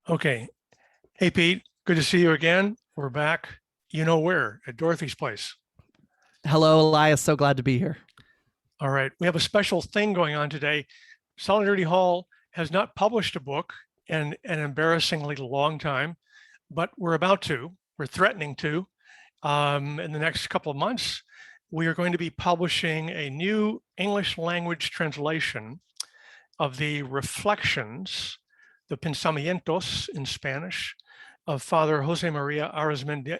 Okay. Hey, Pete, good to see you again. We're back, you know where, at Dorothy's place. Hello, Elias. So glad to be here. All right. We have a special thing going on today. Solidarity Hall has not published a book in an embarrassingly long time, but we're about to. We're threatening to. In the next couple of months, we are going to be publishing a new English language translation of the reflections, the pensamientos in Spanish, of Father Josemaria Arizmendi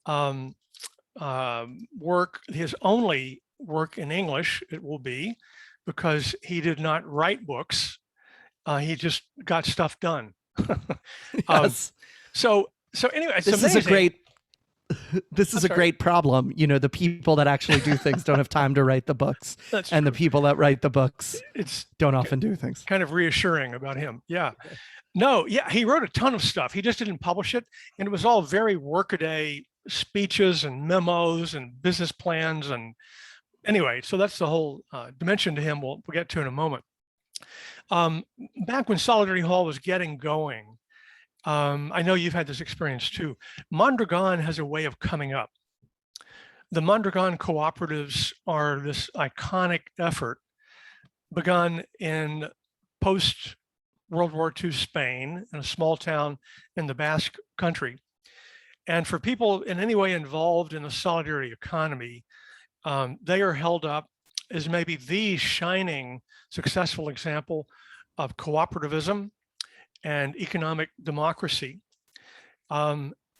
um, work, his only work in English, it will be, because he did not write books. He just got stuff done. um, Yes. so anyway, it's This is a amazing. great this I'm is a sorry. great problem. You know, the people that actually do things don't have time to write the books, That's and the true. people that write the books It's don't often do things. kind of reassuring about him. Yeah. No, yeah, he wrote a ton of stuff. He just didn't publish it. And it was all very workaday speeches and memos and business plans. And anyway, so that's the whole dimension to him we'll get to in a moment. Um, Back when Solidarity Hall was getting going, I know you've had this experience too. Mondragon has a way of coming up. The Mondragon Cooperatives are this iconic effort begun in post World War II Spain in a small town in the Basque country. And for people in any way involved in the solidarity economy, they are held up as maybe the shining successful example of cooperativism and economic democracy.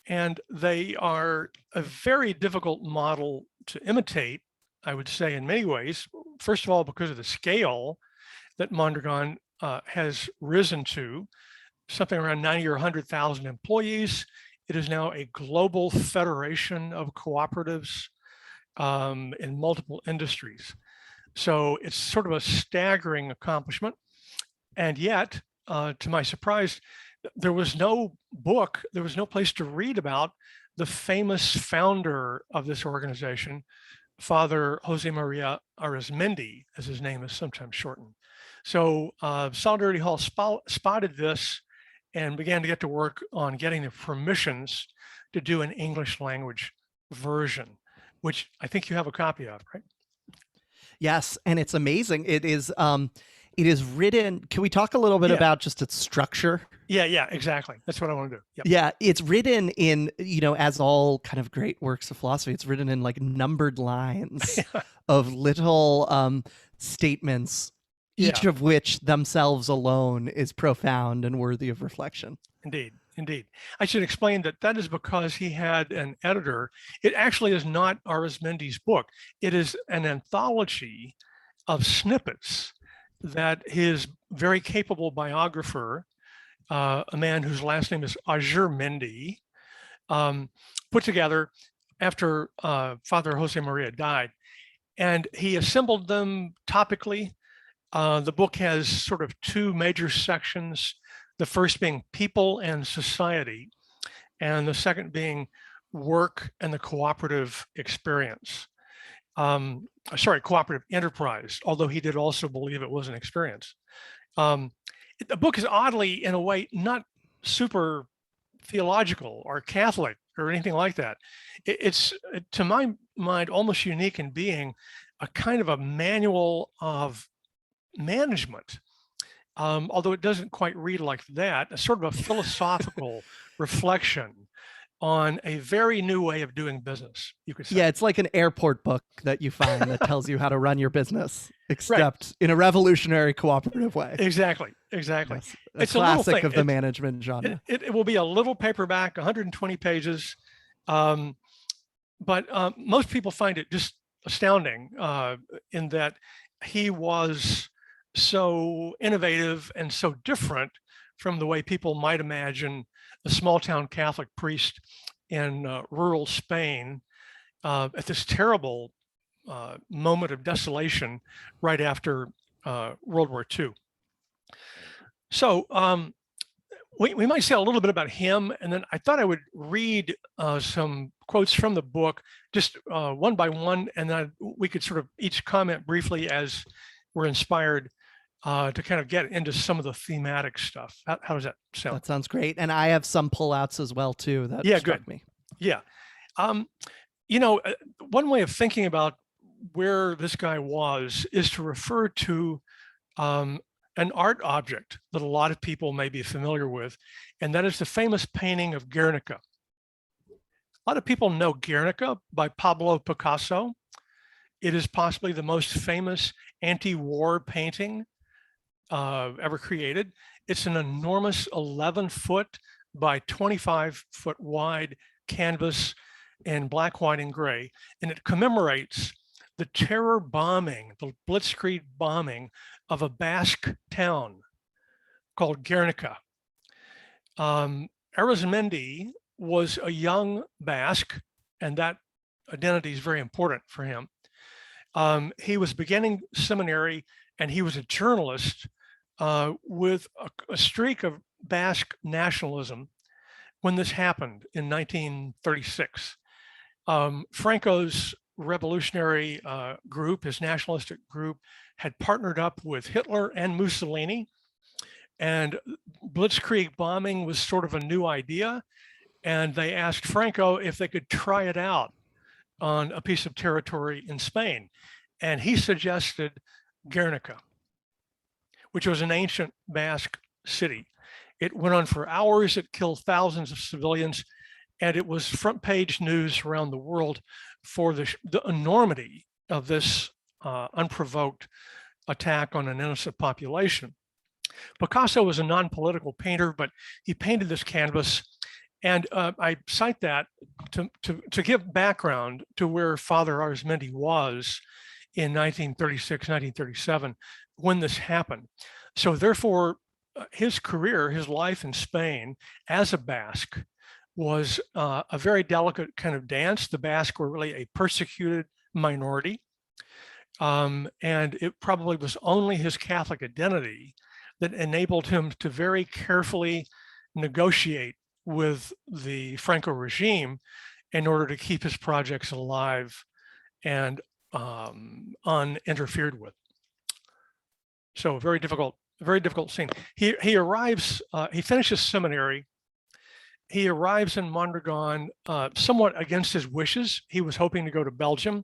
And they are a very difficult model to imitate, I would say, in many ways. First of all, because of the scale that Mondragon has risen to, something around 90 or 100,000 employees. It is now a global federation of cooperatives in multiple industries. So it's sort of a staggering accomplishment. And yet, to my surprise, there was no book, there was no place to read about the famous founder of this organization, Father Josemaria Arizmendi, as his name is sometimes shortened. So Solidarity Hall spotted this and began to get to work on getting the permissions to do an English language version, which I think you have a copy of, right? Yes, and it's amazing. It is written. Can we talk a little bit Yeah, about just its structure? yeah, exactly. That's what I want to do. Yep. Yeah, it's written in, as all kind of great works of philosophy, it's written in like numbered lines of little statements, Yeah, each of which themselves alone is profound and worthy of reflection. indeed, indeed. I should explain that that is because he had an editor. It actually is not Arizmendi's book. It is an anthology of snippets that his very capable biographer, a man whose last name is Arizmendi, put together after Father Josemaria died. And he assembled them topically. The book has sort of two major sections, the first being people and society, and the second being work and the cooperative experience. Cooperative enterprise, although he did also believe it was an experience. The book is oddly, in a way, not super theological or Catholic or anything like that. It's, to my mind, almost unique in being a kind of a manual of management, although it doesn't quite read like that, a sort of a philosophical reflection on a very new way of doing business, you could say. Yeah, it's like an airport book that you find that tells you how to run your business, Right. except in a revolutionary cooperative way. Exactly. Yes, a It's a little classic thing. of the management genre. It will be a little paperback, 120 pages. Um, but most people find it just astounding in that he was so innovative and so different from the way people might imagine a small town Catholic priest in rural Spain at this terrible moment of desolation right after World War II. So we might say a little bit about him, and then I thought I would read some quotes from the book, just one by one, and then we could sort of each comment briefly as we're inspired to kind of get into some of the thematic stuff. How does that sound? That sounds great. And I have some pullouts as well too that struck Good. me. Yeah. Um, one way of thinking about where this guy was is to refer to um, an art object that a lot of people may be familiar with, and that is the famous painting of Guernica. A lot of people know Guernica by Pablo Picasso. It is possibly the most famous anti-war painting ever created. It's an enormous 11-foot by 25-foot wide canvas in black, white, and gray, and it commemorates the terror bombing, the blitzkrieg bombing of a Basque town called Guernica. Arizmendi was a young Basque, and that identity is very important for him. He was beginning seminary, and he was a journalist with a streak of Basque nationalism when this happened in 1936. Franco's revolutionary group, his nationalistic group, had partnered up with Hitler and Mussolini, and blitzkrieg bombing was sort of a new idea. And they asked Franco if they could try it out on a piece of territory in Spain. And he suggested Guernica, which was an ancient Basque city. It went on for hours, it killed thousands of civilians, and it was front page news around the world for the enormity of this unprovoked attack on an innocent population. Picasso was a non-political painter, but he painted this canvas. And I cite that to give background to where Father Arizmendi was in 1936, 1937, when this happened. So therefore, his career, his life in Spain as a Basque was a very delicate kind of dance. The Basque were really a persecuted minority. And it probably was only his Catholic identity that enabled him to very carefully negotiate with the Franco regime in order to keep his projects alive and uninterfered with. So very difficult scene. He arrives, he finishes seminary. He arrives in Mondragon somewhat against his wishes. He was hoping to go to Belgium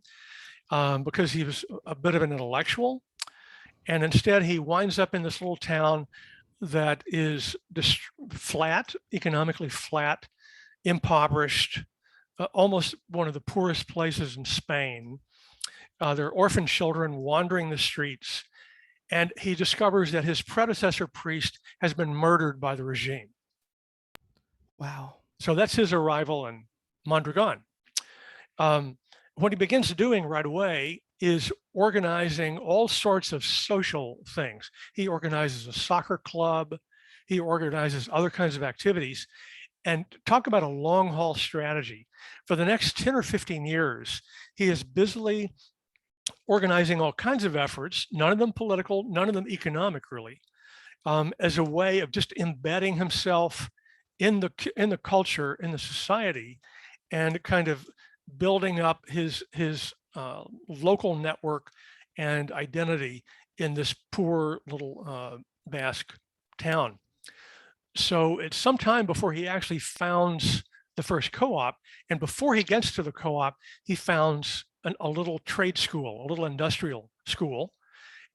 because he was a bit of an intellectual. And instead he winds up in this little town that is just flat, economically flat, impoverished, almost one of the poorest places in Spain. There are orphan children wandering the streets, and he discovers that his predecessor priest has been murdered by the regime. Wow. So that's his arrival in Mondragon. What he begins doing right away is organizing all sorts of social things. He organizes a soccer club. He organizes other kinds of activities. And talk about a long haul strategy. For the next 10 or 15 years, he is busily organizing all kinds of efforts, none of them political, none of them economic really, as a way of just embedding himself in the culture, in the society, and kind of building up his local network and identity in this poor little Basque town. So it's some time before he actually founds the first co-op, and before he gets to the co-op, he founds a little trade school, a little industrial school.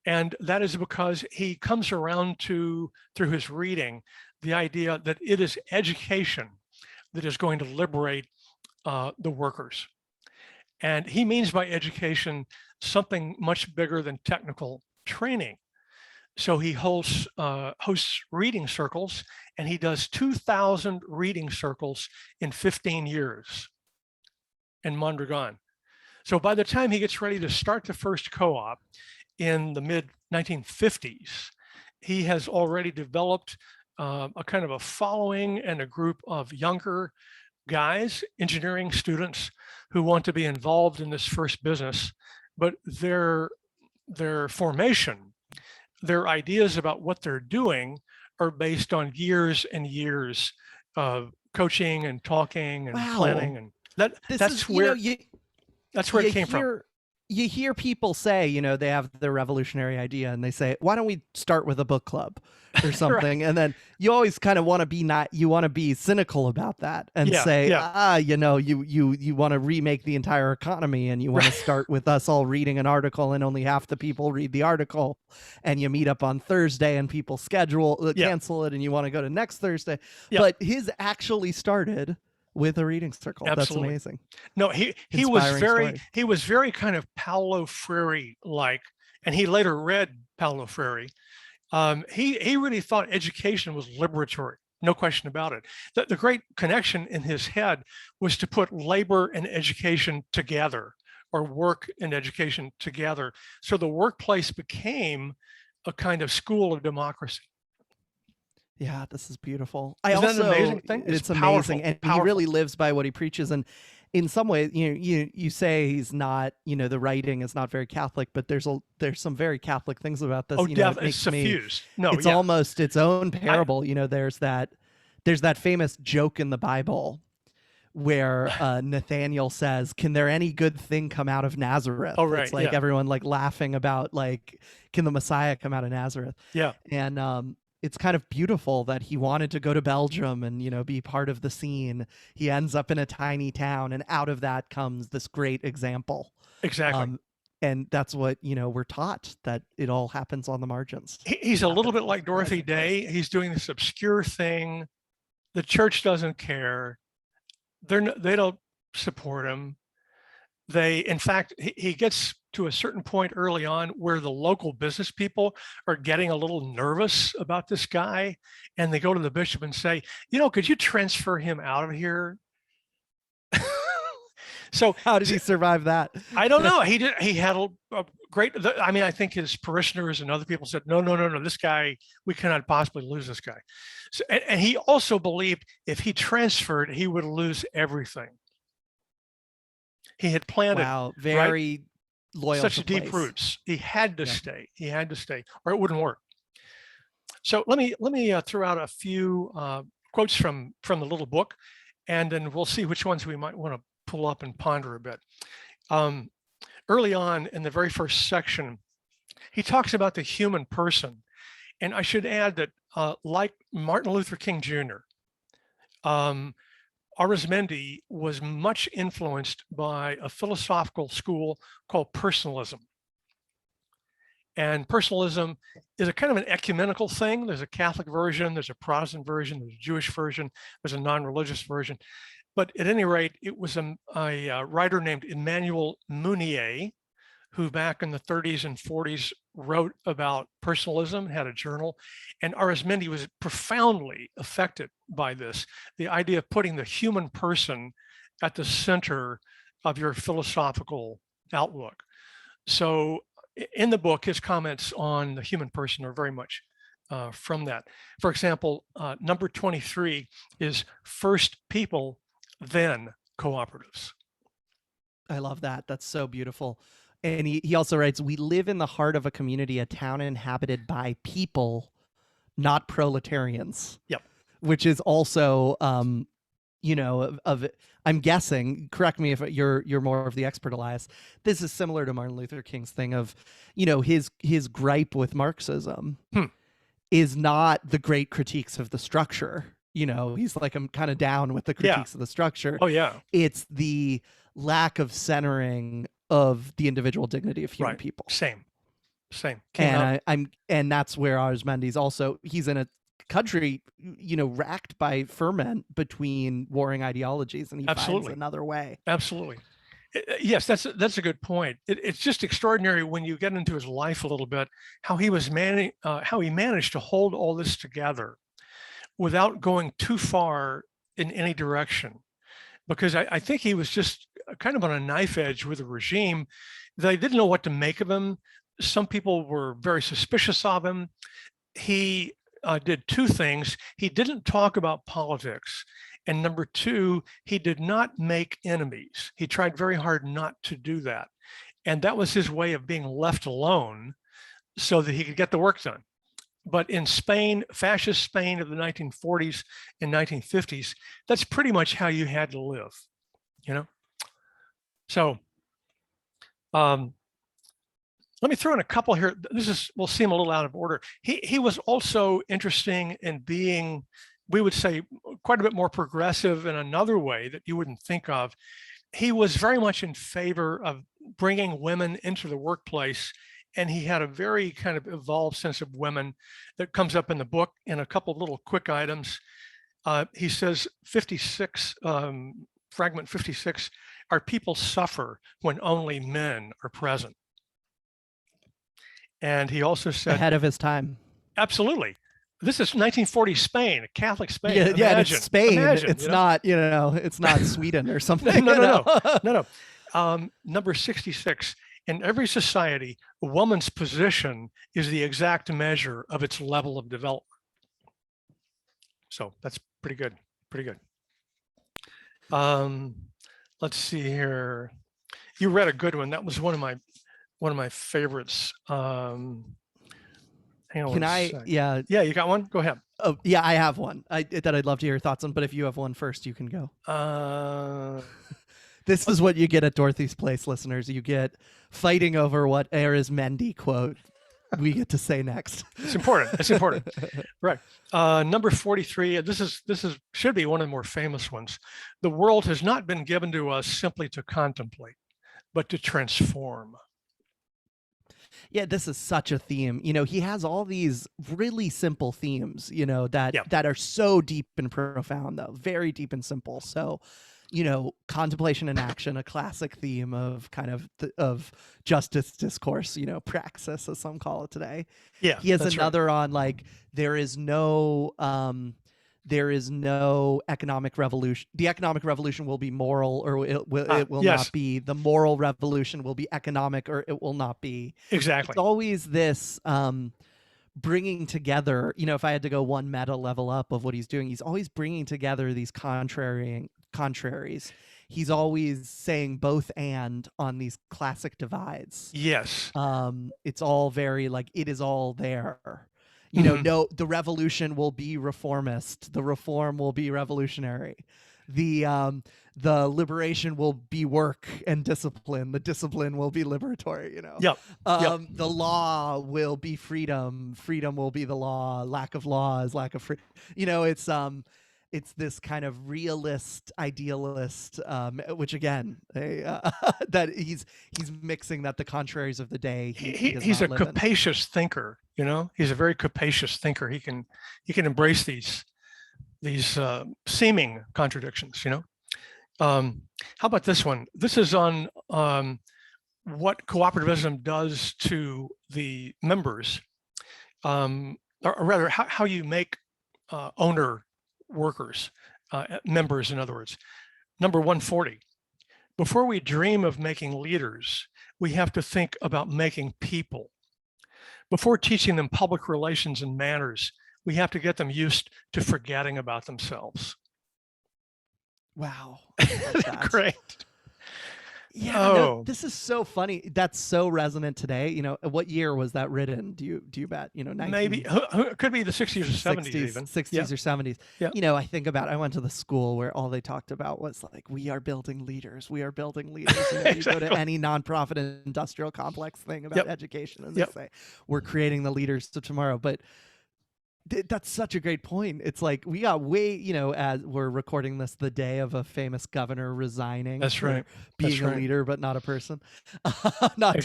And that is because he comes around to, through his reading, the idea that it is education that is going to liberate the workers. And he means by education something much bigger than technical training. So he hosts reading circles, and he does 2,000 reading circles in 15 years in Mondragon. So by the time he gets ready to start the first co-op in the mid 1950s, he has already developed a kind of a following and a group of younger guys, engineering students who want to be involved in this first business, but their formation, their ideas about what they're doing are based on years and years of coaching and talking and planning, and that's where it came from. you hear people say, they have their revolutionary idea and they say, why don't we start with a book club or Right. something? And then you always kind of want to be you want to be cynical about that and Yeah, say, yeah, you want to remake the entire economy and you want to right. start with us all reading an article and only half the people read the article, and you meet up on Thursday and people Yeah, cancel it and you want to go to next Thursday. yeah, But his actually started with a reading circle. That's absolutely. amazing. No, he was Inspiring very story. he was very kind of Paulo Freire like, and he later read Paulo Freire. He really thought education was liberatory, no question about it. The great connection in his head was to put labor and education together, or work and education together. So the workplace became a kind of school of democracy. Yeah, this is beautiful. Isn't that an amazing thing? It's It's amazing. powerful, And he powerful. really lives by what he preaches. And in some ways, you say he's not, the writing is not very Catholic, but there's some very Catholic things about this. Oh, It it's makes me, suffused. No, it's yeah. almost its own I parable. There's that famous joke in the Bible where Nathaniel says, "Can there any good thing come out of Nazareth?" oh, right, It's like yeah, everyone like laughing about like, can the Messiah come out of Nazareth? yeah. And it's kind of beautiful that he wanted to go to Belgium and be part of the scene. He ends up in a tiny town, and out of that comes this great example. Exactly. And that's what we're taught, that it all happens on the margins. He's a little Happens bit in a like Dorothy surprising place. Day. He's doing this obscure thing. The church doesn't care. They don't support him. In fact, he gets to a certain point early on where the local business people are getting a little nervous about this guy, and they go to the bishop and say, could you transfer him out of here? So How did he survive that? I don't know. He had a great. I mean, I think his parishioners and other people said, no, no, no, no. This guy, we cannot possibly lose this guy. So, and he also believed if he transferred, he would lose everything. He had planted, Wow, right, very loyal such to deep place. roots. He had to Yeah. stay. He had to stay, or it wouldn't work. So let me throw out a few quotes from the little book, and then we'll see which ones we might want to pull up and ponder a bit. Um, Early on in the very first section, he talks about the human person. And I should add that, like Martin Luther King Jr., um, Arizmendi was much influenced by a philosophical school called Personalism. And Personalism is a kind of an ecumenical thing. There's a Catholic version, there's a Protestant version, there's a Jewish version, there's a non-religious version. But at any rate, it was a writer named Emmanuel Mounier, who back in the 30s and 40s wrote about personalism, had a journal. And Arizmendi was profoundly affected by this, the idea of putting the human person at the center of your philosophical outlook. So in the book, his comments on the human person are very much from that. For example, number 23 is first people, then cooperatives. I love that. That's so beautiful. And he also writes, we live in the heart of a community, a town inhabited by people, not proletarians. Yep. Which is also, I'm guessing, correct me if you're more of the expert, Elias, this is similar to Martin Luther King's thing of, his gripe with Marxism is not the great critiques of the structure. He's like, I'm kind of down with the critiques of the structure. Oh, yeah. It's the lack of centering of the individual dignity of human people. Same. And that's where Arizmendi's also, he's in a country, racked by ferment between warring ideologies, and he finds another way. Absolutely. Yes, that's a good point. It's just extraordinary when you get into his life a little bit, how he managed to hold all this together without going too far in any direction. Because I think he was just kind of on a knife edge with a regime. They didn't know what to make of him. Some people were very suspicious of him. He did two things. He didn't talk about politics. And number two, he did not make enemies. He tried very hard not to do that. And that was his way of being left alone so that he could get the work done. But in Spain, fascist Spain of the 1940s and 1950s, that's pretty much how you had to live, So Let me throw in a couple here. Will seem a little out of order. He was also interesting in being, we would say, quite a bit more progressive in another way that you wouldn't think of. He was very much in favor of bringing women into the workplace, and he had a very kind of evolved sense of women that comes up in the book in a couple of little quick items. He says 56, fragment 56, our people suffer when only men are present. And he also said, ahead of his time. Absolutely. This is 1940 Spain, Catholic Spain. Yeah, yeah, it's Spain. Imagine, it's not, it's not Sweden or something. No. Number 66. In every society, a woman's position is the exact measure of its level of development. So that's pretty good. Pretty good. Let's see here. You read a good one. That was one of my favorites. Can I? Yeah. Yeah, you got one? Go ahead. Oh, yeah, I have one that I'd love to hear your thoughts on. But if you have one first, you can go. This is what you get at Dorothy's Place, listeners. You get fighting over what Arizmendi quote we get to say next. It's important. It's important. Right. Number 43. This should be one of the more famous ones. The world has not been given to us simply to contemplate, but to transform. Yeah, this is such a theme. He has all these really simple themes, that are so deep and profound, though, very deep and simple. So, contemplation and action, a classic theme of kind of of justice discourse, praxis, as some call it today. Yeah, he has another on like there is no economic revolution. The economic revolution will be moral, or it will not be. The moral revolution will be economic, or it will not be. Exactly. It's always this bringing together. If I had to go one meta level up of what he's doing, he's always bringing together these contraries. He's always saying both and on these classic divides. Yes. It's all very like it is all there. No, the revolution will be reformist. The reform will be revolutionary. The liberation will be work and discipline. The discipline will be liberatory. Yep. The law will be freedom. Freedom will be the law. Lack of law is lack of freedom. It's this kind of realist, idealist, which again, that he's mixing that the contraries of the day. He's a capacious thinker. He's a very capacious thinker. He can embrace these seeming contradictions. How about this one? This is on what cooperativism does to the members, or rather, how you make owner workers, members, in other words. Number 140, before we dream of making leaders, we have to think about making people. Before teaching them public relations and manners, we have to get them used to forgetting about themselves. Wow. Great. Yeah, this is so funny. That's so resonant today. What year was that written? Do you bet? 19... Maybe it could be the 60s or 70s, even 60s or 70s. Yeah. I think about. I went to the school where all they talked about was like, we are building leaders. We are building leaders. You go to any nonprofit industrial complex thing about education, and they say we're creating the leaders of tomorrow. But that's such a great point. It's like we got way, as we're recording this the day of a famous governor resigning. That's right. Being a leader, but not a person. not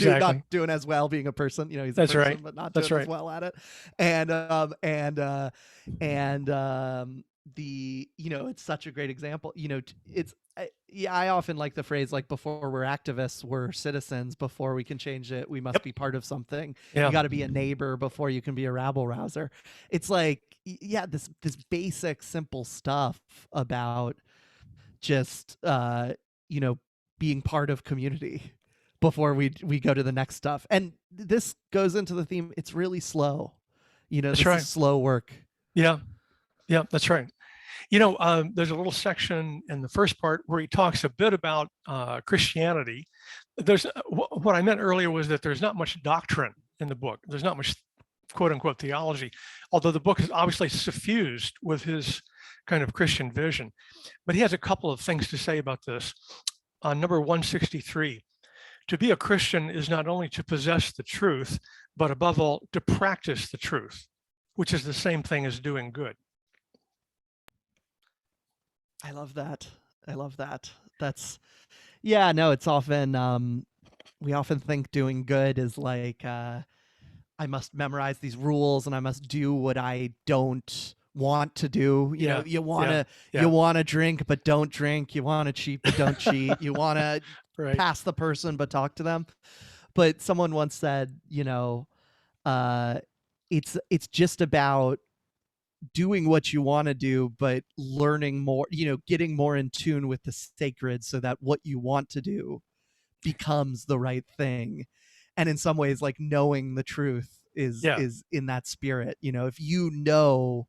doing as well being a person. He's a person, but not doing as well at it. It's such a great example. I often like the phrase, like, before we're activists, we're citizens. Before we can change it, we must be part of something. You got to be a neighbor before you can be a rabble rouser. It's like, this basic, simple stuff about just, being part of community before we go to the next stuff. And this goes into the theme. It's really slow. This is slow work. Yeah, that's right. There's a little section in the first part where he talks a bit about Christianity. There's what I meant earlier was that there's not much doctrine in the book. There's not much quote unquote theology, although the book is obviously suffused with his kind of Christian vision. But he has a couple of things to say about this. Number 163, to be a Christian is not only to possess the truth, but above all, to practice the truth, which is the same thing as doing good. I love that. I love that. That's, yeah, no, it's often, we often think doing good is like, I must memorize these rules and I must do what I don't want to do. You know, you want to you want to drink but don't drink. You want to cheat but don't cheat. You want to pass the person but talk to them. But someone once said, you know, it's just about doing what you want to do, but learning more, you know, getting more in tune with the sacred so that what you want to do becomes the right thing. And in some ways, like, knowing the truth is in that spirit. You know, if you know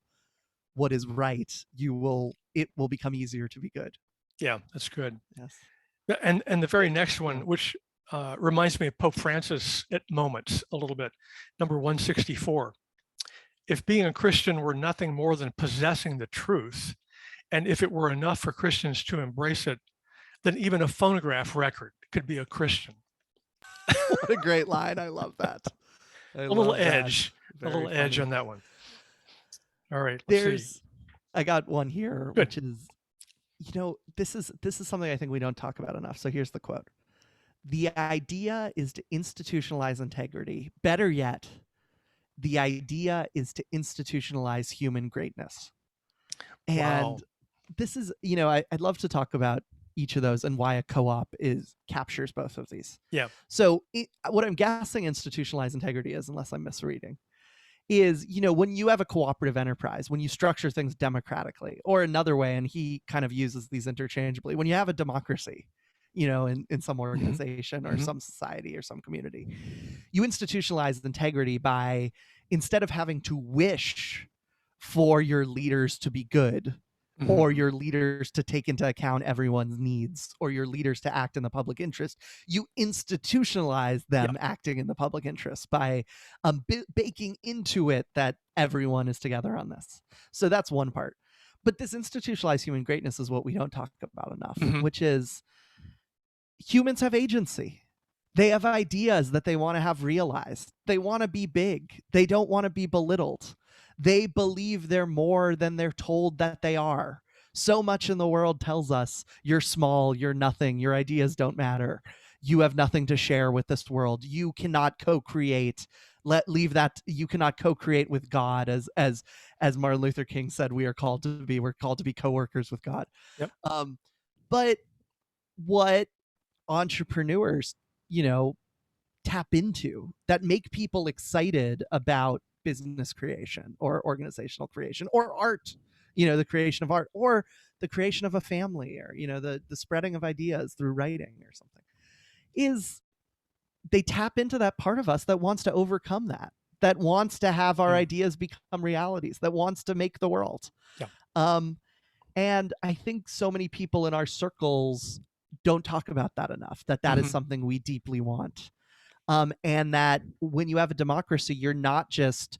what is right, it will become easier to be good. Yeah, that's good. Yes. And the very next one, which reminds me of Pope Francis at moments a little bit, number 164. If being a Christian were nothing more than possessing the truth, and if it were enough for Christians to embrace it, then even a phonograph record could be a Christian. What a great line. I love that. A little edge on that one. All right. I got one here, Good. which is, you know, this is something I think we don't talk about enough. So here's the quote. The idea is to institutionalize integrity. Better yet, the idea is to institutionalize human greatness. And this is, you know, I'd love to talk about each of those and why a co-op captures both of these. Yeah. So what I'm guessing institutionalized integrity is, unless I'm misreading, is, you know, when you have a cooperative enterprise, when you structure things democratically, or another way, and he kind of uses these interchangeably, when you have a democracy, you know, in some organization or some society or some community, you institutionalize integrity by, instead of having to wish for your leaders to be good, or your leaders to take into account everyone's needs, or your leaders to act in the public interest, you institutionalize them acting in the public interest by baking into it that everyone is together on this. So that's one part. But this institutionalized human greatness is what we don't talk about enough, which is humans have agency. They have ideas that they want to have realized. They want to be big. They don't want to be belittled. They believe they're more than they're told that they are. So much in the world tells us you're small, you're nothing, your ideas don't matter. You have nothing to share with this world. You cannot co-create. You cannot co-create with God, as Martin Luther King said we're called to be. We're called to be co-workers with God. Yep. But what entrepreneurs, you know, tap into that make people excited about business creation or organizational creation or art, you know, the creation of art or the creation of a family, or, you know, the spreading of ideas through writing or something, is they tap into that part of us that wants to overcome that wants to have our ideas become realities, that wants to make the world. And I think so many people in our circles don't talk about that enough, that is something we deeply want. And that when you have a democracy, you're not just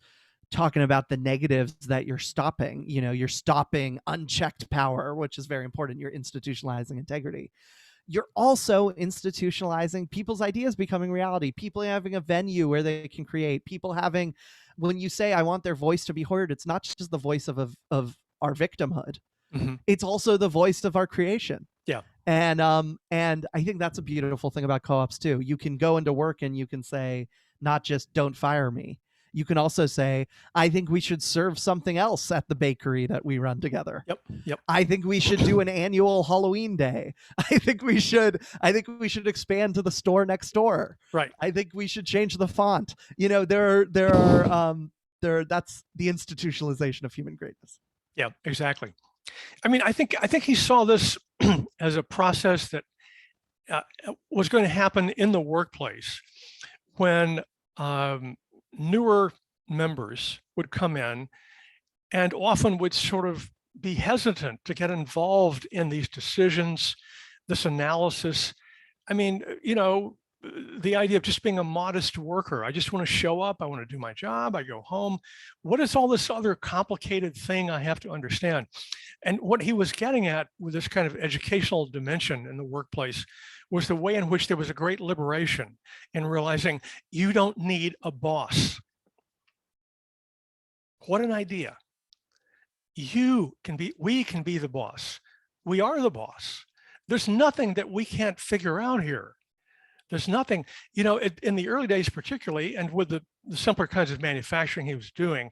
talking about the negatives that you're stopping. You know, you're stopping unchecked power, which is very important. You're institutionalizing integrity. You're also institutionalizing people's ideas becoming reality, people having a venue where they can create, people having, when you say, I want their voice to be heard, it's not just the voice of our victimhood. It's also the voice of our creation. Yeah. And I think that's a beautiful thing about co-ops too. You can go into work and you can say, not just don't fire me. You can also say, I think we should serve something else at the bakery that we run together. Yep. I think we should do an annual Halloween day. I think we should expand to the store next door. Right. I think we should change the font. You know, there are that's the institutionalization of human greatness. Yeah, exactly. I mean, I think he saw this as a process that was going to happen in the workplace when newer members would come in and often would sort of be hesitant to get involved in these decisions, this analysis. I mean, you know, the idea of just being a modest worker. I just want to show up. I want to do my job. I go home. What is all this other complicated thing I have to understand? And what he was getting at with this kind of educational dimension in the workplace was the way in which there was a great liberation in realizing you don't need a boss. What an idea. We can be the boss. We are the boss. There's nothing that we can't figure out here. There's nothing, in the early days particularly, and with the simpler kinds of manufacturing he was doing,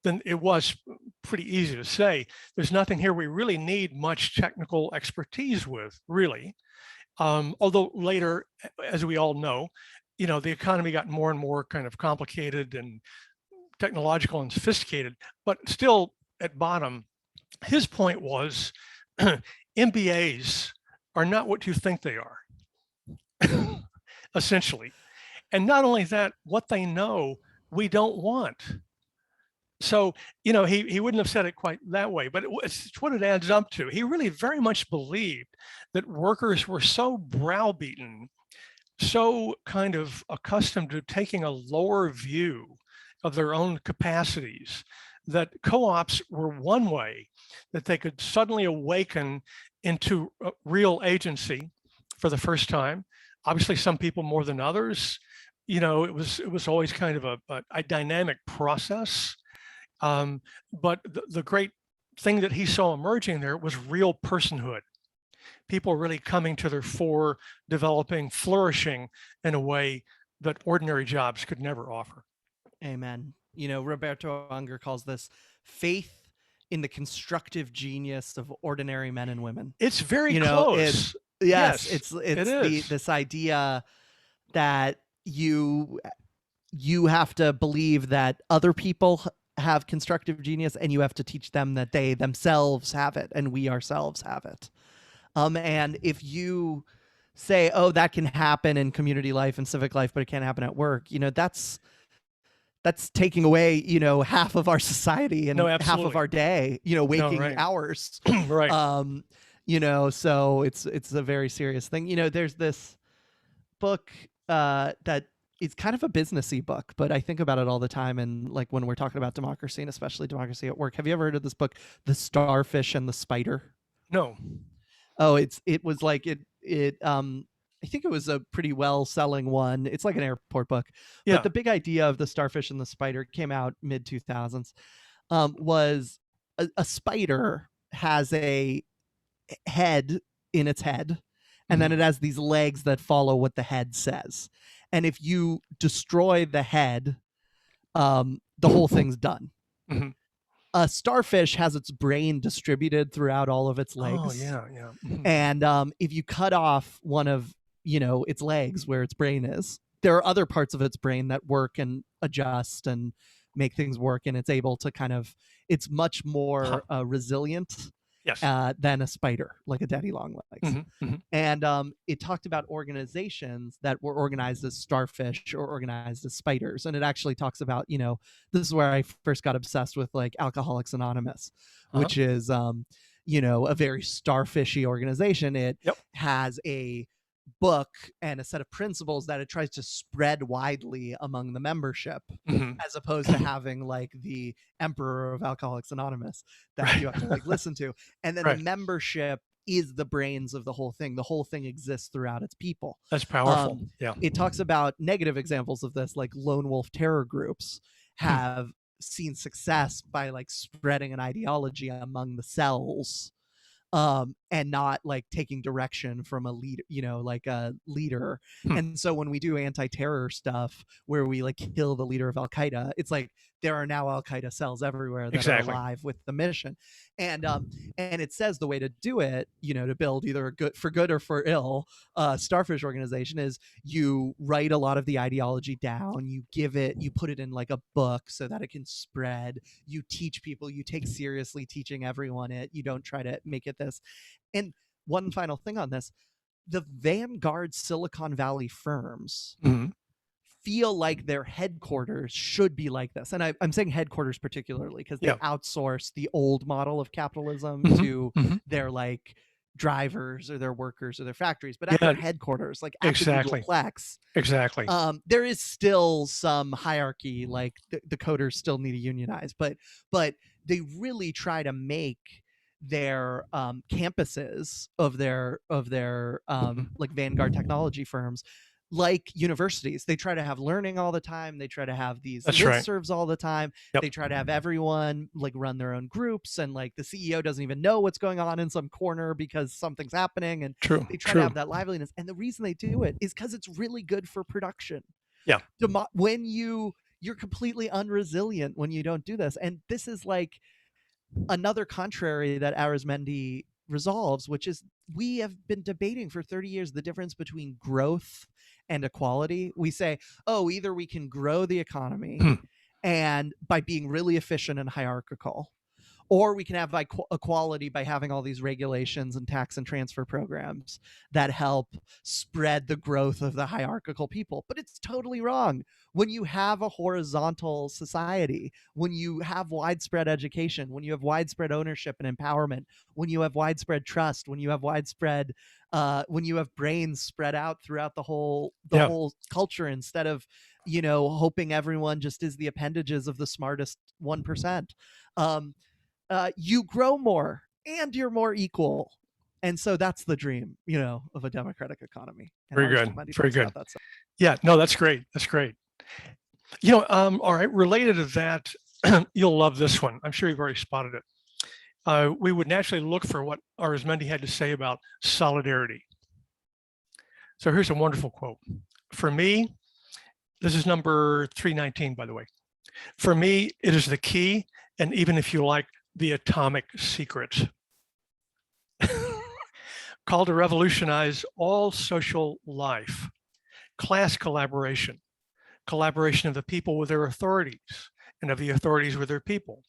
then it was pretty easy to say, there's nothing here we really need much technical expertise with, really. Although later, as we all know, the economy got more and more kind of complicated and technological and sophisticated, but still at bottom, his point was MBAs are not what you think they are. Essentially. And not only that, what they know, we don't want. So, he wouldn't have said it quite that way, but it's what it adds up to. He really very much believed that workers were so browbeaten, so kind of accustomed to taking a lower view of their own capacities, that co-ops were one way that they could suddenly awaken into real agency for the first time. Obviously, some people more than others. It was always kind of a dynamic process. But the great thing that he saw emerging there was real personhood. People really coming to their fore, developing, flourishing in a way that ordinary jobs could never offer. Amen. Roberto Unger calls this faith in the constructive genius of ordinary men and women. It's very close. Yes, it's this idea that you have to believe that other people have constructive genius, and you have to teach them that they themselves have it, and we ourselves have it. And if you say, "Oh, that can happen in community life and civic life, but it can't happen at work," that's taking away, half of our society and half of our day, waking hours. Right. So it's a very serious thing. There's this book that it's kind of a businessy book, but I think about it all the time. And like when we're talking about democracy, and especially democracy at work, have you ever heard of this book, The Starfish and the Spider? No. Oh, it was like I think it was a pretty well-selling one. It's like an airport book. Yeah. But the big idea of The Starfish and the Spider came out mid-2000s, was a spider has a head in its head, and then it has these legs that follow what the head says. And if you destroy the head, the whole thing's done. Mm-hmm. A starfish has its brain distributed throughout all of its legs. Oh, yeah. Mm-hmm. And if you cut off one of its legs where its brain is, there are other parts of its brain that work and adjust and make things work, and it's able to it's much more resilient than a spider, like a daddy long legs. Mm-hmm. Mm-hmm. And it talked about organizations that were organized as starfish or organized as spiders. And it actually talks about, this is where I first got obsessed with like Alcoholics Anonymous, which is, a very starfishy organization. It has a book and a set of principles that it tries to spread widely among the membership, as opposed to having like the emperor of Alcoholics Anonymous that you have to like listen to. And then the membership is the brains of the whole thing. The whole thing exists throughout its people. That's powerful. It talks about negative examples of this, like lone wolf terror groups have seen success by like spreading an ideology among the cells, and not like taking direction from a leader, like a leader. And so when we do anti-terror stuff where we like kill the leader of Al-Qaeda, it's like there are now Al-Qaeda cells everywhere that are alive with the mission. And it says the way to do it, to build either for good or for ill, Starfish organization is you write a lot of the ideology down, you put it in like a book so that it can spread, you teach people, you take seriously teaching everyone it, you don't try to make it this. And one final thing on this, the vanguard Silicon Valley firms feel like their headquarters should be like this. And I'm saying headquarters particularly because they outsource the old model of capitalism to their like drivers or their workers or their factories, but at Yeah, their headquarters, like at the exactly. Googleplex, Exactly. there is still some hierarchy, like the coders still need to unionize, but they really try to make their campuses of their like vanguard technology firms like universities. They try to have learning all the time. They try to have these That's right. listservs all the time. Yep. They try to have everyone like run their own groups, and like the CEO doesn't even know what's going on in some corner because something's happening, and True. they try True. to have that liveliness. And the reason they do it is because it's really good for production. Yeah. When you're completely unresilient when you don't do this. And this is like another contrary that Arizmendi resolves, which is we have been debating for 30 years the difference between growth and equality. We say, oh, either we can grow the economy and by being really efficient and hierarchical, or we can have equality by having all these regulations and tax and transfer programs that help spread the growth of the hierarchical people. But it's totally wrong. When you have a horizontal society, when you have widespread education, when you have widespread ownership and empowerment, when you have widespread trust, when you have widespread when you have brains spread out throughout the whole culture, instead of hoping everyone just is the appendages of the smartest 1%, you grow more and you're more equal. And so that's the dream, of a democratic economy. And Very good. Very good. Yeah, no, that's great. That's great. All right, related to that, you'll love this one. I'm sure you've already spotted it. We would naturally look for what Arizmendi had to say about solidarity. So here's a wonderful quote. For me, this is number 319, by the way. For me, it is the key, and even if you like, the atomic secret. Called to revolutionize all social life, class collaboration, collaboration of the people with their authorities and of the authorities with their people,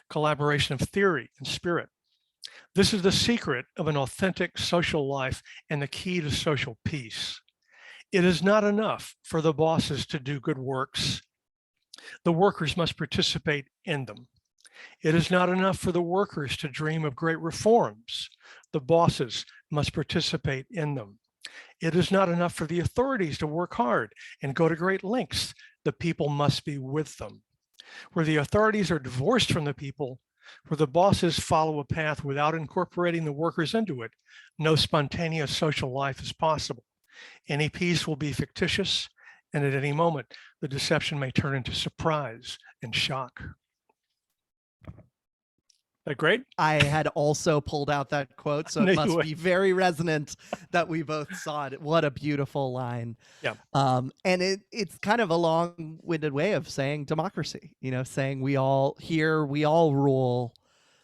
collaboration of theory and spirit. This is the secret of an authentic social life and the key to social peace. It is not enough for the bosses to do good works. The workers must participate in them. It is not enough for the workers to dream of great reforms. The bosses must participate in them. It is not enough for the authorities to work hard and go to great lengths. The people must be with them. Where the authorities are divorced from the people, where the bosses follow a path without incorporating the workers into it, no spontaneous social life is possible. Any peace will be fictitious, and at any moment, the deception may turn into surprise and shock. That great? I had also pulled out that quote, so it must be very resonant that we both saw it. What a beautiful line. Yeah. And it's kind of a long-winded way of saying democracy, saying we all rule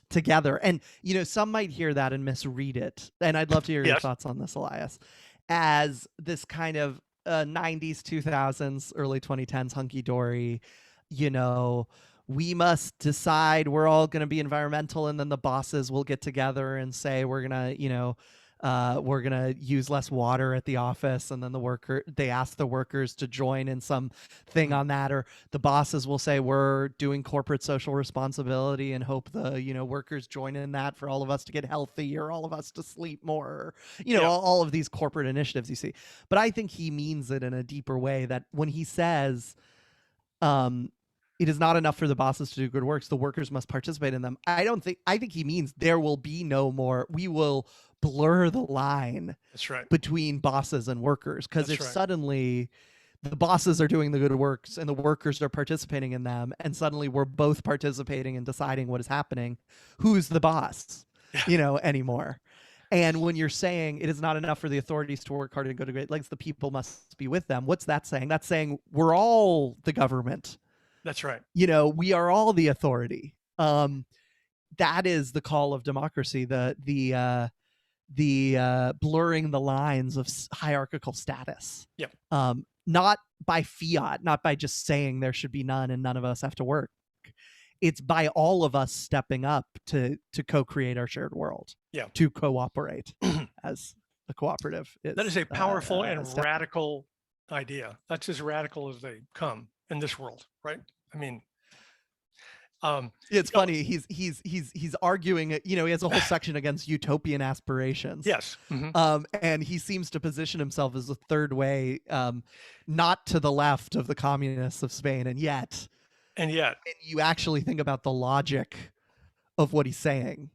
together. And, some might hear that and misread it. And I'd love to hear your thoughts on this, Elias, as this kind of 90s, 2000s, early 2010s hunky-dory, we must decide we're all going to be environmental, and then the bosses will get together and say we're going to use less water at the office, and then they ask the workers to join in some thing on that, or the bosses will say we're doing corporate social responsibility and hope the workers join in that for all of us to get healthy, or all of us to sleep more, all of these corporate initiatives you see. But I think he means it in a deeper way, that when he says it is not enough for the bosses to do good works, the workers must participate in them. I think he means there will be no more. We will blur the line between bosses and workers. Because if suddenly the bosses are doing the good works and the workers are participating in them, and suddenly we're both participating and deciding what is happening, who's the boss, anymore? And when you're saying it is not enough for the authorities to work hard and go to great lengths, the people must be with them. What's that saying? That's saying we're all the government. That's right. We are all the authority. That is the call of democracy, the blurring the lines of hierarchical status. Yeah. Not by fiat, not by just saying there should be none and none of us have to work. It's by all of us stepping up to co-create our shared world. Yeah. To cooperate as a cooperative. That is a powerful and radical idea. That's as radical as they come in this world, right? I mean, It's funny. He's arguing. You know, he has a whole section against utopian aspirations. Yes. And he seems to position himself as the third way, not to the left of the communists of Spain, and yet, when you actually think about the logic of what he's saying.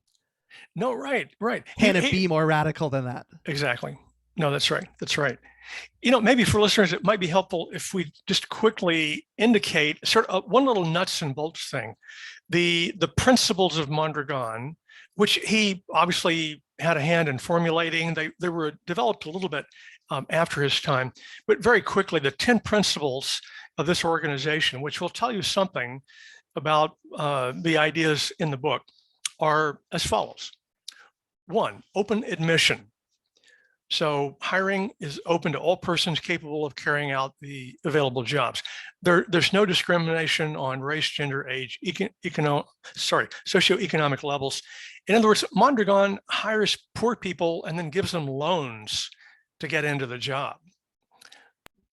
No, right. Can it be more radical than that? Exactly. No, that's right. You know, maybe for listeners, it might be helpful if we just quickly indicate sort of one little nuts and bolts thing. The principles of Mondragon, which he obviously had a hand in formulating, they were developed a little bit after his time, but very quickly, the 10 principles of this organization, which will tell you something about the ideas in the book, are as follows. 1, open admission. So hiring is open to all persons capable of carrying out the available jobs. There's no discrimination on race, gender, age, socioeconomic levels. In other words, Mondragon hires poor people and then gives them loans to get into the job.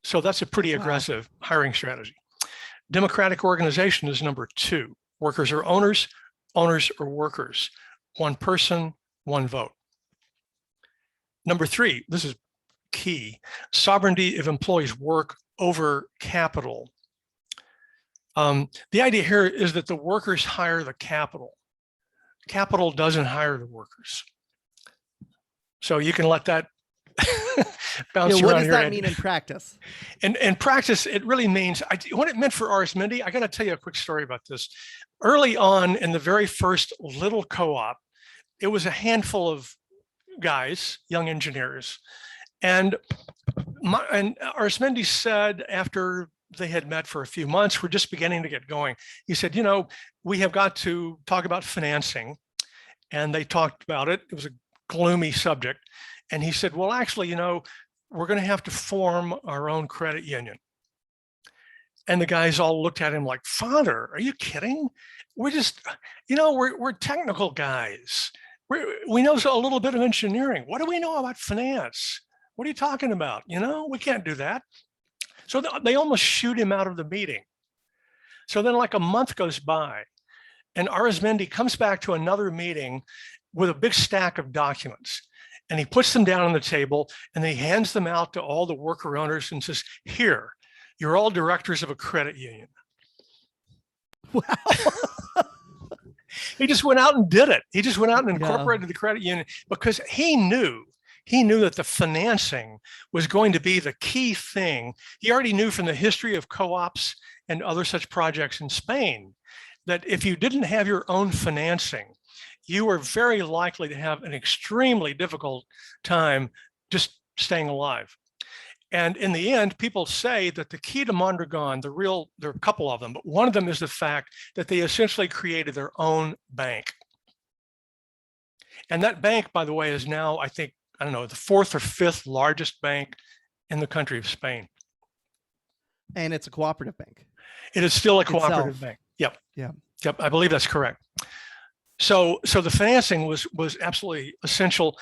So that's a pretty aggressive hiring strategy. Democratic organization is number 2. Workers are owners, owners are workers. 1 person, 1 vote. Number 3, this is key, sovereignty of employees' work over capital. The idea here is that the workers hire the capital. Capital doesn't hire the workers. So you can let that bounce around. What does that mean in practice? In practice, it really means, what it meant for Arizmendi, I got to tell you a quick story about this. Early on in the very first little co-op, it was a handful of guys, young engineers. And Arizmendi said, after they had met for a few months, we're just beginning to get going. He said, you know, we have got to talk about financing. And they talked about it. It was a gloomy subject. And he said, well, actually, you know, we're going to have to form our own credit union. And the guys all looked at him like, Father, are you kidding? We're just, you know, we're technical guys. We know a little bit of engineering. What do we know about finance? What are you talking about? You know, we can't do that. So they almost shoot him out of the meeting. So then like a month goes by and Arizmendi comes back to another meeting with a big stack of documents. And he puts them down on the table and he hands them out to all the worker owners and says, here, you're all directors of a credit union. Wow. He just went out and did it. He just went out and incorporated the credit union because he knew that the financing was going to be the key thing. He already knew from the history of co-ops and other such projects in Spain that if you didn't have your own financing, you were very likely to have an extremely difficult time just staying alive. And in the end, people say that the key to Mondragon, there are a couple of them, but one of them is the fact that they essentially created their own bank. And that bank, by the way, is now, I think, I don't know, the 4th or 5th largest bank in the country of Spain. And it's a cooperative bank. It is still a cooperative bank. Yep. Yeah. Yep. I believe that's correct. So the financing was absolutely essential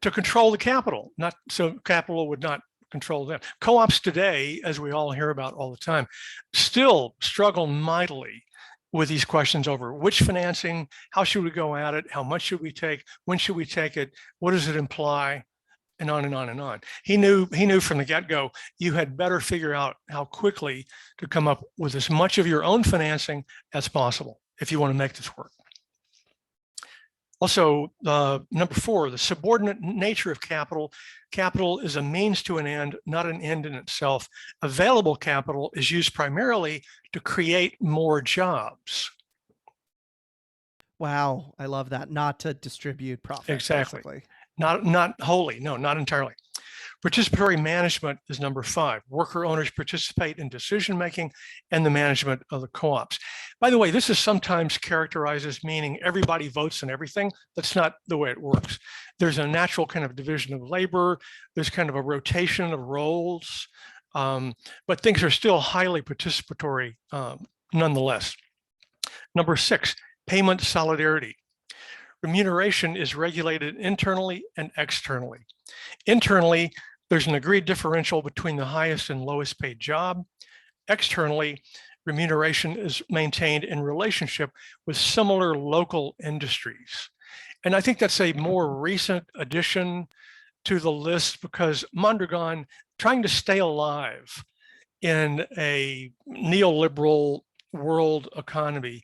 to control the capital, not so capital would not control them. Co-ops today, as we all hear about all the time, still struggle mightily with these questions over which financing, how should we go at it, how much should we take, when should we take it, what does it imply, and on and on and on. He knew from the get-go you had better figure out how quickly to come up with as much of your own financing as possible if you want to make this work. Also, number 4, the subordinate nature of capital. Capital is a means to an end, not an end in itself. Available capital is used primarily to create more jobs. Wow, I love that. Not to distribute profit. Exactly. Basically. Not wholly, no, not entirely. Participatory management is number 5. Worker owners participate in decision-making and the management of the co-ops. By the way, this is sometimes characterized as meaning everybody votes on everything. That's not the way it works. There's a natural kind of division of labor. There's kind of a rotation of roles, but things are still highly participatory nonetheless. Number 6, payment solidarity. Remuneration is regulated internally and externally. Internally, there's an agreed differential between the highest and lowest paid job. Externally, remuneration is maintained in relationship with similar local industries. And I think that's a more recent addition to the list because Mondragon, trying to stay alive in a neoliberal world economy,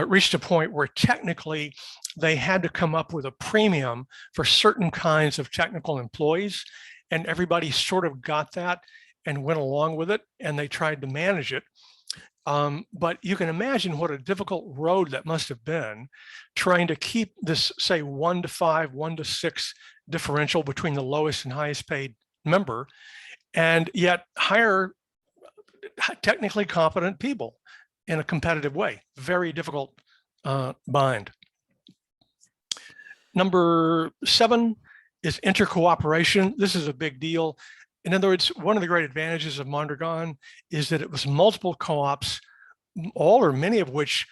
reached a point where technically they had to come up with a premium for certain kinds of technical employees. And everybody sort of got that and went along with it, and they tried to manage it. But you can imagine what a difficult road that must have been, trying to keep this, say, 1 to 5, 1 to 6 differential between the lowest and highest paid member, and yet hire technically competent people in a competitive way. Very difficult bind. Number 7 is intercooperation. This is a big deal. In other words, one of the great advantages of Mondragon is that it was multiple co-ops, all or many of which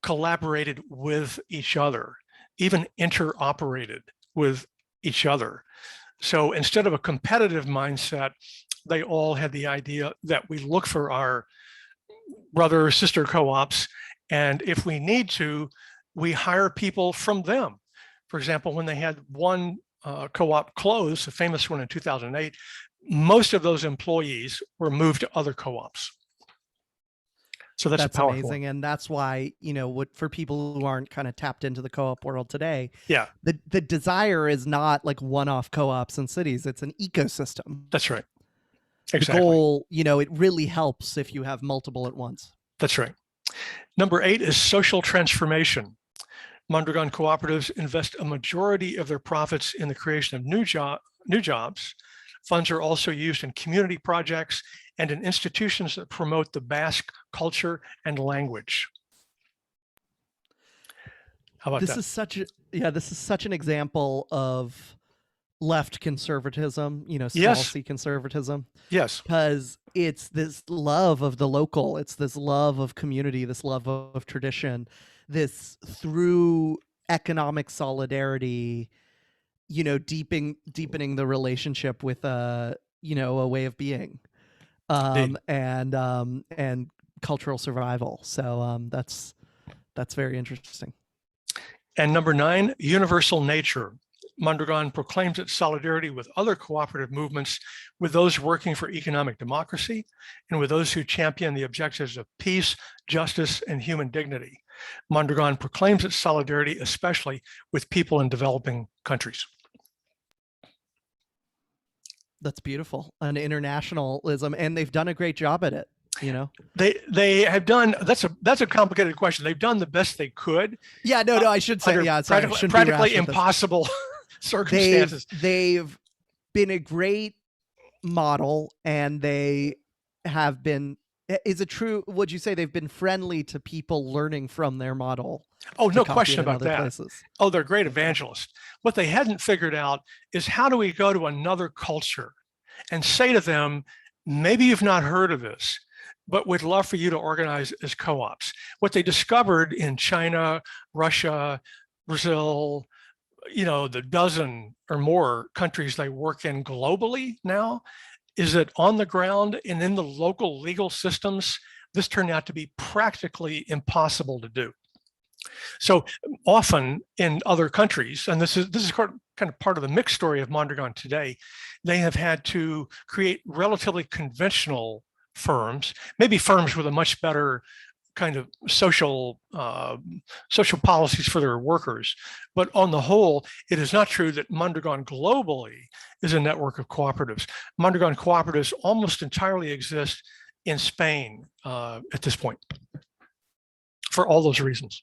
collaborated with each other, even interoperated with each other. So instead of a competitive mindset, they all had the idea that we look for our brother or sister co-ops, and if we need to, we hire people from them. For example, when they had one co-op close, a famous one in 2008, most of those employees were moved to other co-ops. So that's powerful. Amazing. And that's why, for people who aren't kind of tapped into the co-op world today, yeah, the desire is not like one-off co-ops in cities. It's an ecosystem. That's right. Exactly. The goal, it really helps if you have multiple at once. That's right. Number 8 is social transformation. Mondragon Cooperatives invest a majority of their profits in the creation of new jobs. Funds are also used in community projects and in institutions that promote the Basque culture and language. How about that? This is such an example of left conservatism, small c conservatism. Yes. Because it's this love of the local, it's this love of community, this love of tradition, this through economic solidarity, deepening the relationship with a way of being, and cultural survival. So that's very interesting. And number 9, universal nature. Mondragon proclaims its solidarity with other cooperative movements, with those working for economic democracy, and with those who champion the objectives of peace, justice, and human dignity. Mondragon proclaims its solidarity especially with people in developing countries. That's beautiful. And internationalism, and they've done a great job at it. They have done. That's a complicated question. They've done the best they could. Yeah, no, I should say, practically impossible circumstances. They've been a great model, and they have been. Is it true? Would you say they've been friendly to people learning from their model? Oh, no question about that. Places? Oh, they're great evangelists. What they hadn't figured out is how do we go to another culture and say to them, maybe you've not heard of this, but we'd love for you to organize as co-ops. What they discovered in China, Russia, Brazil, the dozen or more countries they work in globally now, is that on the ground and in the local legal systems, this turned out to be practically impossible to do. So often in other countries, and this is kind of part of the mixed story of Mondragon today, they have had to create relatively conventional firms, maybe firms with a much better kind of social policies for their workers. But on the whole, it is not true that Mondragon globally is a network of cooperatives. Mondragon cooperatives almost entirely exist in Spain at this point for all those reasons.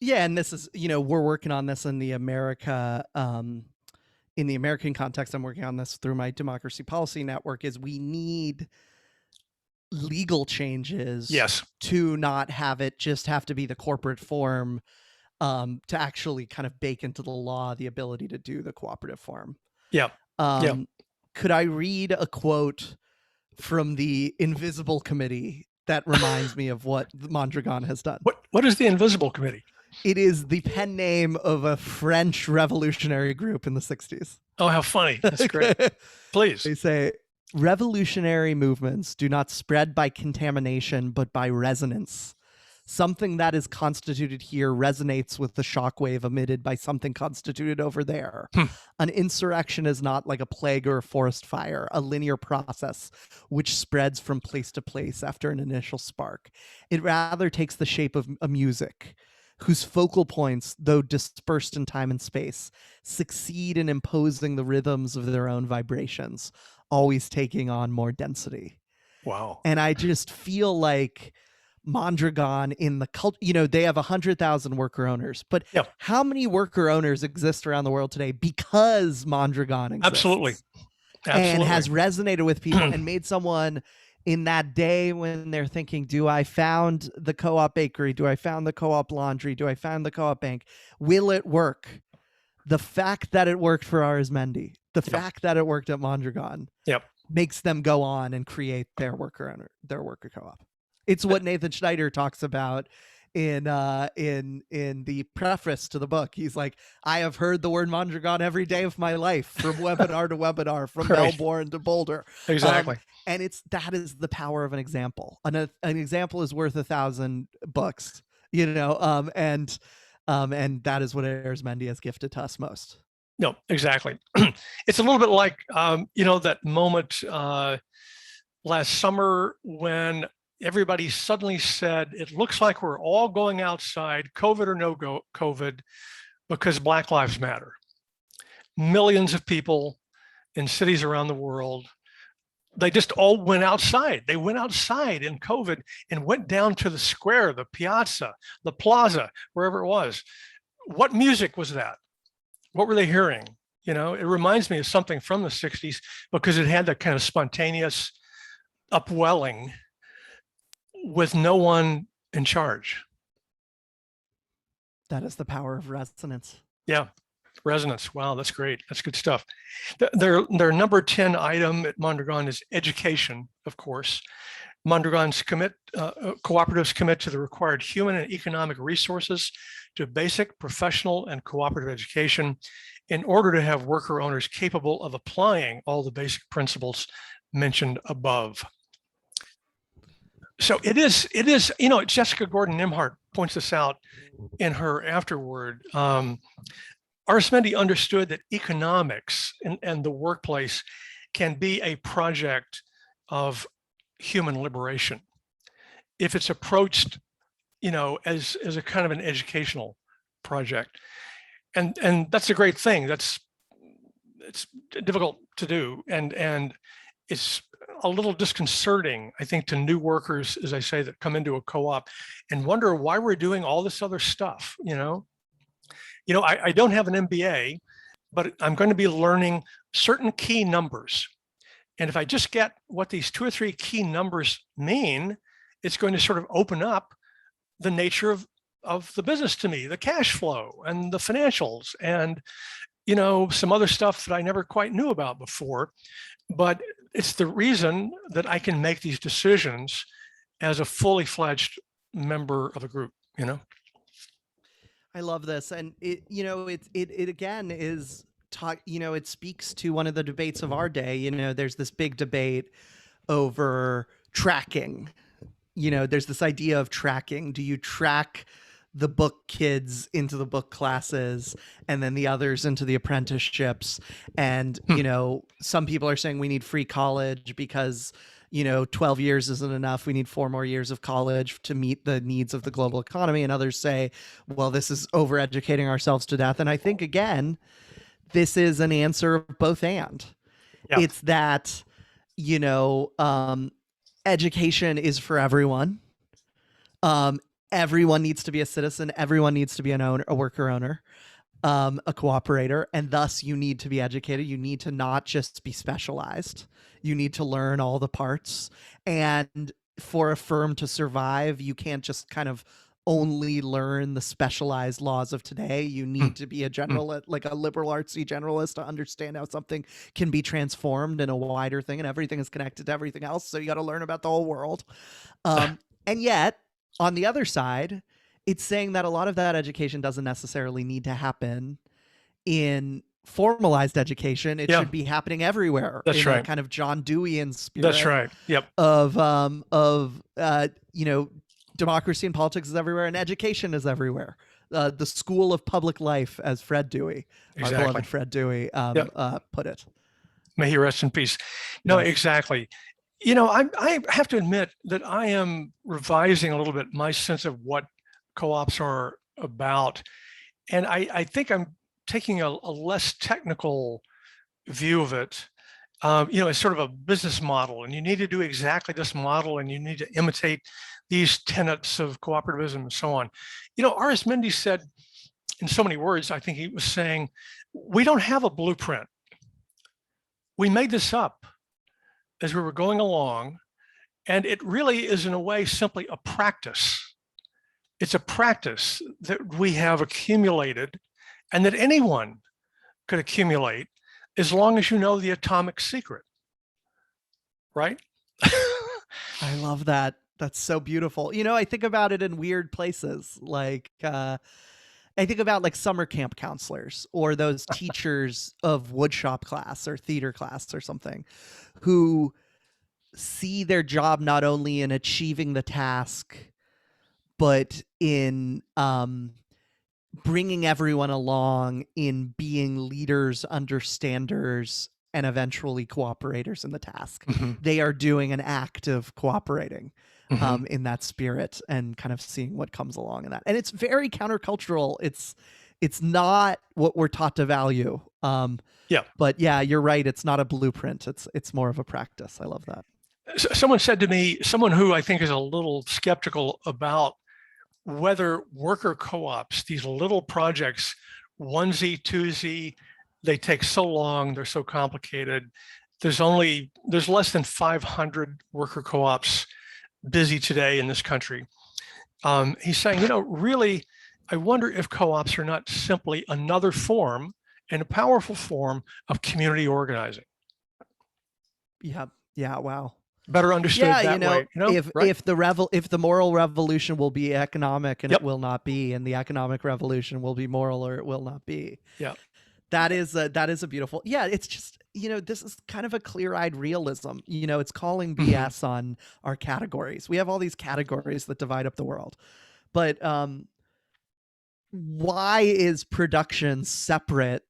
Yeah, and this is, we're working on this in the American context. I'm working on this through my democracy policy network. Is we need legal changes, yes, to not have it just have to be the corporate form, to actually kind of bake into the law the ability to do the cooperative form. Yeah. Could I read a quote from the Invisible Committee that reminds me of what Mondragon has done? What is the Invisible Committee? It is the pen name of a French revolutionary group in the 60s. Oh, how funny. That's great. Please. They say, Revolutionary movements do not spread by contamination, but by resonance. Something that is constituted here resonates with the shockwave emitted by something constituted over there. Hmm. An insurrection is not like a plague or a forest fire, a linear process which spreads from place to place after an initial spark. It rather takes the shape of a music, whose focal points, though dispersed in time and space, succeed in imposing the rhythms of their own vibrations, always taking on more density. Wow. And I just feel like Mondragon in the cult, they have 100,000 worker owners, but Yeah, how many worker owners exist around the world today because Mondragon exists absolutely. and Absolutely. has resonated with people and made someone in that day when they're thinking, do I found the co-op bakery? Do I found the co-op laundry? Do I found the co-op bank? Will it work? The fact that it worked for Arizmendi, the fact that it worked at Mondragon, Yep. makes them go on and create their worker co-op. It's what Nathan Schneider talks about in the preface to the book. He's like, I have heard the word Mondragon every day of my life, from webinar to webinar, from Right. Melbourne to Boulder. Exactly. And that is the power of an example. An example is worth 1,000 books, and that is what Arizmendi has gifted to us most. No, exactly. It's a little bit like, that moment last summer when everybody suddenly said, it looks like we're all going outside, COVID or no COVID, because Black Lives Matter. Millions of people in cities around the world, they just all went outside. They went outside in COVID and went down to the square, the piazza, the plaza, wherever it was. What music was that? What were they hearing? It reminds me of something from the 60s because it had that kind of spontaneous upwelling with no one in charge. That is the power of resonance. Yeah. Resonance. Wow, that's great. That's good stuff. Their number 10 item at Mondragon is education, of course. Mondragon's cooperatives commit to the required human and economic resources to basic, professional, and cooperative education in order to have worker owners capable of applying all the basic principles mentioned above. So it is, Jessica Gordon Nimhart points this out in her afterword. Arizmendi understood that economics and the workplace can be a project of human liberation if it's approached, as a kind of an educational project. And that's a great thing. It's difficult to do. And it's a little disconcerting, I think, to new workers, as I say, that come into a co-op and wonder why we're doing all this other stuff, I don't have an MBA, but I'm going to be learning certain key numbers. And if I just get what these 2 or 3 key numbers mean, it's going to sort of open up the nature of the business to me, the cash flow and the financials and, some other stuff that I never quite knew about before. But it's the reason that I can make these decisions as a fully fledged member of a group, I love this. And it again is it speaks to one of the debates of our day. There's this big debate over tracking. There's this idea of tracking. Do you track the book kids into the book classes and then the others into the apprenticeships? And, some people are saying we need free college because 12 years isn't enough. We need 4 more years of college to meet the needs of the global economy. And others say, well, this is overeducating ourselves to death. And I think, again, this is an answer of both and. Yeah. It's that, education is for everyone. Everyone needs to be a citizen. Everyone needs to be a worker owner, a cooperator, and thus you need to be educated. You need to not just be specialized. You need to learn all the parts. And for a firm to survive, you can't just kind of only learn the specialized laws of today. You need to be a general, like a liberal artsy generalist, to understand how something can be transformed in a wider thing, and everything is connected to everything else. So you got to learn about the whole world. And yet, on the other side, it's saying that a lot of that education doesn't necessarily need to happen in formalized education. It Yeah. should be happening everywhere That's in a right. kind of John Deweyan spirit. That's right. Yep. Of you know, democracy and politics is everywhere, and education is everywhere. The school of public life, as Fred Dewey, Exactly. our beloved Fred Dewey, put it. May he rest in peace. No, Yes. exactly. You know, I have to admit that I am revising a little bit my sense of what co-ops are about. And I think I'm taking a less technical view of it. You know, it's sort of a business model, and you need to do exactly this model, and you need to imitate these tenets of cooperativism and so on. You know, Arizmendi said in so many words, I think he was saying, we don't have a blueprint. We made this up as we were going along, and it really is in a way simply a practice. It's a practice that we have accumulated and that anyone could accumulate as long as you know the atomic secret, right? I love that. That's so beautiful. You know, I think about it in weird places. Like, I think about like summer camp counselors or those teachers of woodshop class or theater class or something who see their job not only in achieving the task, but in bringing everyone along, in being leaders, understanders, and eventually cooperators in the task. Mm-hmm. They are doing an act of cooperating Mm-hmm. in that spirit and kind of seeing what comes along in that. And it's very countercultural. It's not what we're taught to value. Yeah. But yeah, you're right. It's not a blueprint. It's more of a practice. I love that. Someone said to me, someone who I think is a little skeptical about whether worker co-ops, these little projects, onesie, twosie, they take so long, they're so complicated. There's less than 500 worker co-ops busy today in this country. He's saying, you know, really, I wonder if co-ops are not simply another form and a powerful form of community organizing. Yeah. Yeah. Wow. Better understood that way. You know, if the moral revolution will be economic and Yep. it will not be, and the economic revolution will be moral or it will not be. Yeah. That is a beautiful. Yeah, it's just, you know, this is kind of a clear-eyed realism. You know, it's calling BS on our categories. We have all these categories that divide up the world. But why is production separate?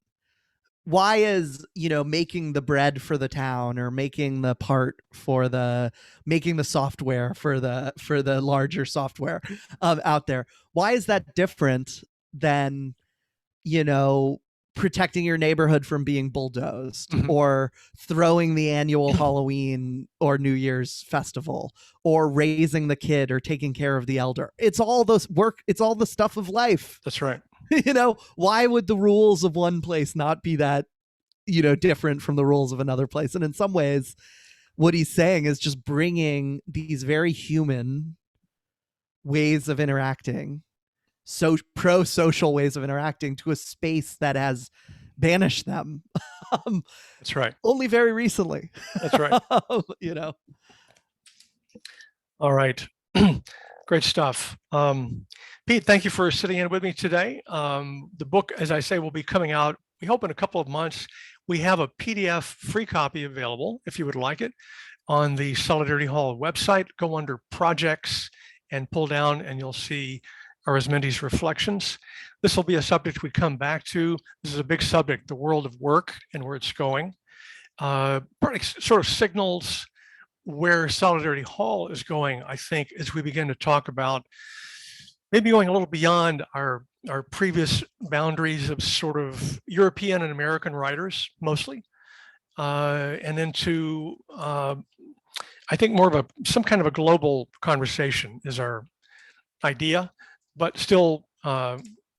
Why is, you know, making the bread for the town or making the part for making the software for the larger software out there? Why is that different than, you know, protecting your neighborhood from being bulldozed or throwing the annual Halloween or New Year's festival or raising the kid or taking care of the elder? It's all this work. It's all the stuff of life. That's right. You know, why would the rules of one place not be that, you know, different from the rules of another place? And in some ways, what he's saying is just bringing these very human ways of interacting, so pro-social ways of interacting, to a space that has banished them. That's right. Only very recently. That's right. You know. All right. Great stuff. Pete, thank you for sitting in with me today. The book, as I say, will be coming out, we hope, in a couple of months. We have a PDF free copy available if you would like it on the Solidarity Hall website. Go under projects and pull down and you'll see Arizmendi's reflections. This will be a subject we come back to. This is a big subject, the world of work and where it's going. Probably sort of signals where Solidarity Hall is going, I think, as we begin to talk about maybe going a little beyond our previous boundaries of sort of European and American writers, mostly, and into, I think, more of some kind of a global conversation is our idea, but still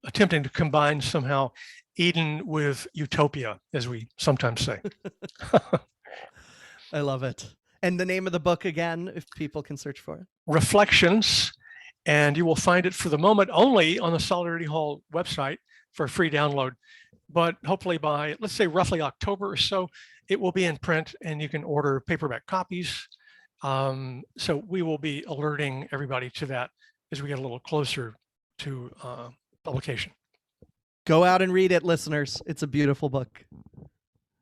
attempting to combine somehow Eden with utopia, as we sometimes say. I love it. And the name of the book again, if people can search for it? Reflections, and you will find it for the moment only on the Solidarity Hall website for a free download. But hopefully by, let's say, roughly October or so, it will be in print and you can order paperback copies. So we will be alerting everybody to that as we get a little closer to publication. Go out and read it, listeners. It's a beautiful book.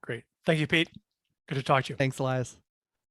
Great. Thank you, Pete. Good to talk to you. Thanks, Elias.